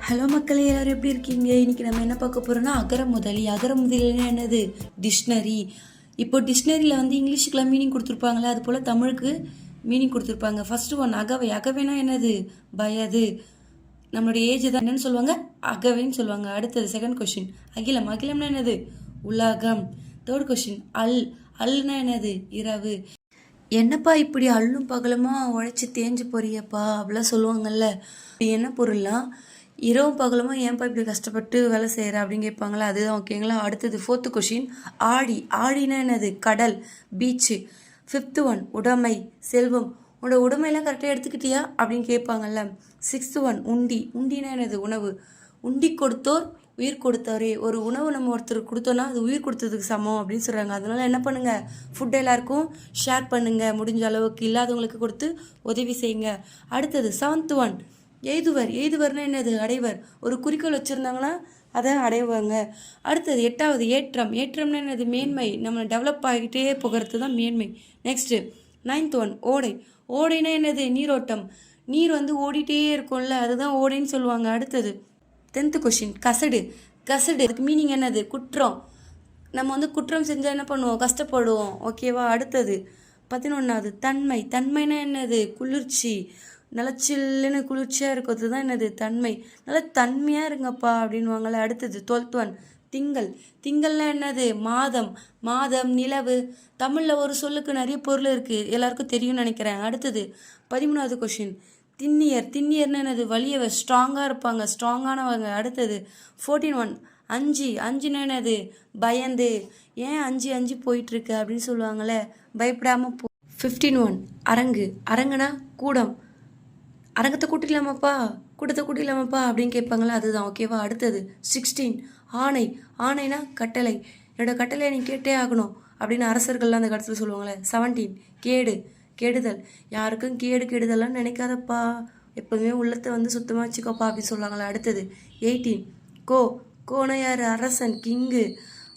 Hello மக்களே, எல்லாரும் எப்படி இருக்கீங்க? இன்னைக்கு நம்ம என்ன பார்க்க போறோம்னா அகர முதலினா என்னது? டிக்ஷனரி. இப்போ டிக்ஷனரியில் வந்து இங்கிலீஷுக்குலாம் மீனிங் கொடுத்துருப்பாங்களே, அது போல் தமிழுக்கு மீனிங் கொடுத்துருப்பாங்க. ஃபர்ஸ்ட் ஒன் அகவைனா என்னது? வயது. நம்மளுடைய ஏஜ் தான் என்னன்னு சொல்லுவாங்க? அகவைன்னு சொல்லுவாங்க. அடுத்தது செகண்ட் கொஸ்டின் அகிலம்னா என்னது? உலகம். தேர்ட் கொஸ்டின் அல்னா என்னது? இரவு. என்னப்பா இப்படி அல்லும் பகலுமா உழைச்சி தேஞ்சு போறியப்பா அப்படிலாம் சொல்லுவாங்கல்ல. இப்படி என்ன பொருள்லாம் இரவும் பகலுமா ஏன்ப்பா இப்படி கஷ்டப்பட்டு வேலை செய்கிற அப்படின்னு கேட்பாங்களா, அதுதான் ஓகேங்களா. அடுத்தது ஃபோர்த்து கொஷின் ஆடினா என்னது? கடல், பீச்சு. ஃபிஃப்த்து ஒன் உடைமை, செல்வம். உன்னோட உடைமையெல்லாம் கரெக்டாக எடுத்துக்கிட்டியா அப்படின்னு கேட்பாங்கல்ல. சிக்ஸ்த்து ஒன் உண்டினா என்னது? உணவு. உண்டி கொடுத்தோர் உயிர் கொடுத்தாரே. ஒரு உணவு நம்ம ஒருத்தருக்கு கொடுத்தோன்னா அது உயிர் கொடுத்ததுக்கு சமம் அப்படின்னு சொல்கிறாங்க. அதனால என்ன பண்ணுங்கள், ஃபுட் எல்லாருக்கும் ஷேர் பண்ணுங்கள், முடிஞ்ச அளவுக்கு இல்லாதவங்களுக்கு கொடுத்து உதவி செய்யுங்க. அடுத்தது செவன்த் ஒன் எய்துவர்னா என்னது? அடைவர். ஒரு குறிக்கோள் வச்சுருந்தாங்கன்னா அதை அடைவாங்க. அடுத்தது எட்டாவது ஏற்றம்னா என்னது? மேன்மை. நம்ம டெவலப் ஆகிட்டே போகிறது தான் மேன்மை. நெக்ஸ்ட்டு நைன்த் ஒன் ஓடைனா என்னது? நீரோட்டம். நீர் வந்து ஓடிட்டே இருக்கும்ல, அதுதான் ஓடைன்னு சொல்லுவாங்க. அடுத்தது 10th கொஷின் கசடு. அதுக்கு மீனிங் என்னது? குற்றம். நம்ம வந்து குற்றம் செஞ்சால் என்ன பண்ணுவோம்? கஷ்டப்படுவோம். ஓகேவா. அடுத்தது 11வது தன்மைனா என்னது? குளிர்ச்சி. நல்லா சில்லுன்னு குளிர்ச்சியாக இருக்கிறது தான் என்னது? தன்மை. நல்லா தன்மையாக இருங்கப்பா அப்படின்வாங்கள்ல. அடுத்தது 12th ஒன் திங்கள்னா என்னது? மாதம், நிலவு. தமிழில் ஒரு சொல்லுக்கு நிறைய பொருள் இருக்குது, எல்லாருக்கும் தெரியும்னு நினைக்கிறேன். அடுத்தது 13வது கொஷின் திண்ணியர்னா என்னது? வலியவர், ஸ்ட்ராங்காக இருப்பாங்க, ஸ்ட்ராங்கானவங்க. அடுத்தது 14 ஒன் அஞ்சுனா என்னது? பயந்து. ஏன் அஞ்சு போயிட்டுருக்கு அப்படின்னு சொல்லுவாங்கள்ல, பயப்படாமல் போ. 15 ஒன் அரங்குனா கூடம். அரங்கத்தை கூட்டிடலாமாப்பா அப்படின்னு கேட்பாங்களா, அதுதான் ஓகேவா. அடுத்தது 16 ஆணைனா கட்டளை. என்னோட கட்டளை நீ கேட்டே ஆகணும் அப்படின்னு அரசர்கள்லாம் அந்த காலத்தில் சொல்லுவாங்களே. 17 கெடுதல். யாருக்கும் கெடுதல்லாம் நினைக்காதப்பா, எப்போதுமே உள்ளத்தை வந்து சுத்தமாக வச்சுக்கோப்பா அப்படின்னு சொல்லுவாங்களே. அடுத்தது 18 கோனா யார்? அரசன், கிங்கு.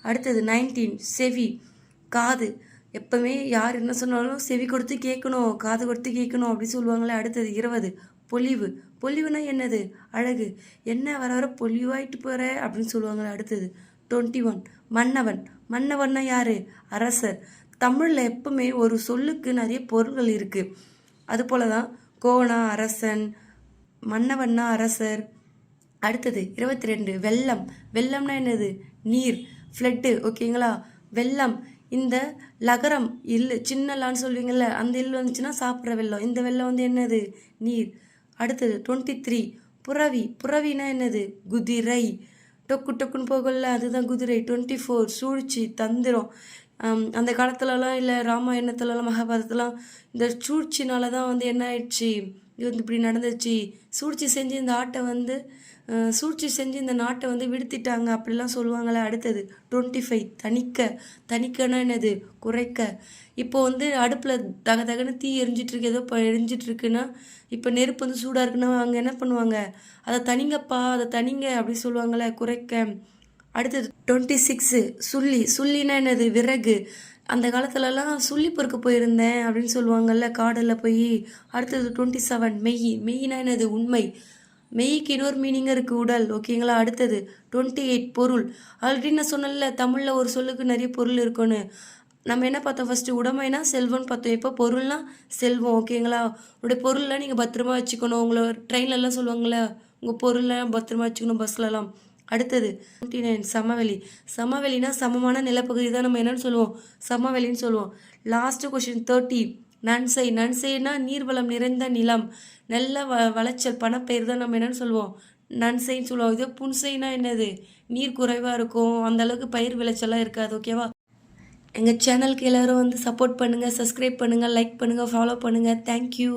அடுத்தது 19 செவி, காது. எப்பவுமே யார் என்ன சொன்னாலும் செவி கொடுத்து கேட்கணும், காது கொடுத்து கேட்கணும் அப்படின்னு சொல்லுவாங்களே. அடுத்தது 20 பொலிவுனா என்னது? அழகு. என்ன வர பொலிவாயிட்டு போகிற அப்படின்னு சொல்லுவாங்களே. அடுத்தது 21 மன்னவன்னா யார்? அரசர். தமிழில் எப்பவுமே ஒரு சொல்லுக்கு நிறைய பொருள்கள் இருக்குது. அது போல தான் கோனா அரசன், மன்னவன்னா அரசர். அடுத்தது 22 வெள்ளம்னா என்னது? நீர், ஃப்ளட்டு. ஓகேங்களா. வெள்ளம். இந்த லகரம் சின்னலான்னு சொல்லுவீங்கள்ல, அந்த வந்துச்சுன்னா சாப்பிட்ற வெள்ளம். இந்த வெள்ளம் வந்து என்னது? நீர். அடுத்தது 23 புறவினா என்னது? குதிரை. டொக்குன்னு போகல, அதுதான் குதிரை. 24 சூழ்ச்சி, தந்திரம். அந்த காலத்துலலாம் இல்லை ராமாயணத்துலலாம் மகாபாரதத்துலாம் இந்த சூழ்ச்சினால தான் வந்து என்ன ஆயிடுச்சு, இது வந்து இப்படி நடந்துச்சு. சூழ்ச்சி செஞ்சு இந்த நாட்டை வந்து விடுத்திட்டாங்க அப்படிலாம் சொல்லுவாங்களே. அடுத்தது 25 தணிக்கன்னா என்னது? குறைக்க. இப்போ வந்து அடுப்பில் தகன்னு தீ எரிஞ்சிட்ருக்கு, ஏதோ எரிஞ்சிட்ருக்குன்னா, இப்போ நெருப்பு வந்து சூடாக இருக்குன்னா அங்கே என்ன பண்ணுவாங்க? அதை தணிங்க அப்படி சொல்லுவாங்களே, குறைக்க. அடுத்தது 26 சுள்ளினா என்னது? விறகு. அந்த காலத்துலலாம் சுள்ளி பொறுக்க போயிருந்தேன் அப்படின்னு சொல்லுவாங்கள்ல, காடில் போய். அடுத்தது 27 மெய்னா என்னது? உண்மை. மெய்க்கு இன்னொரு மீனிங் இருக்குது, உடல். ஓகேங்களா. அடுத்தது 28 பொருள். ஆல்ரெடி நான் சொன்னல, தமிழில் ஒரு சொல்லுக்கு நிறைய பொருள் இருக்குன்னு. நம்ம என்ன பார்த்தோம்? ஃபஸ்ட்டு உடைமைனா செல்வம்னு பார்த்தோம். இப்போ பொருள்னா செல்வம். ஓகேங்களா. உங்களுடைய பொருள்லாம் நீங்கள் பத்திரமா வச்சுக்கணும். உங்களை ட்ரெயின்லலாம் சொல்லுவாங்கள்ல, உங்கள் பொருள்லாம் பத்திரமா வச்சுக்கணும், பஸ்லலாம். அடுத்தது 29 சமவெளினா சமமான நிலப்பகுதி தான் நம்ம என்னன்னு சொல்லுவோம்? சமவெளின்னு சொல்லுவோம். லாஸ்ட்டு கொஷின் 30 நன்சைனா நீர்வளம் நிறைந்த நிலம், நல்ல வளைச்சல், பணப்பயிர் தான் நம்ம என்னன்னு சொல்லுவோம்? நன்சைன்னு சொல்லுவோம். இதே புன்சைனா என்னது? நீர் குறைவாக இருக்கும், அந்தளவுக்கு பயிர் விளைச்சலாம் இருக்காது. ஓகேவா. எங்கள் சேனலுக்கு எல்லோரும் வந்து சப்போர்ட் பண்ணுங்கள், சப்ஸ்கிரைப் பண்ணுங்கள், லைக் பண்ணுங்கள், ஃபாலோ பண்ணுங்கள். தேங்க்யூ.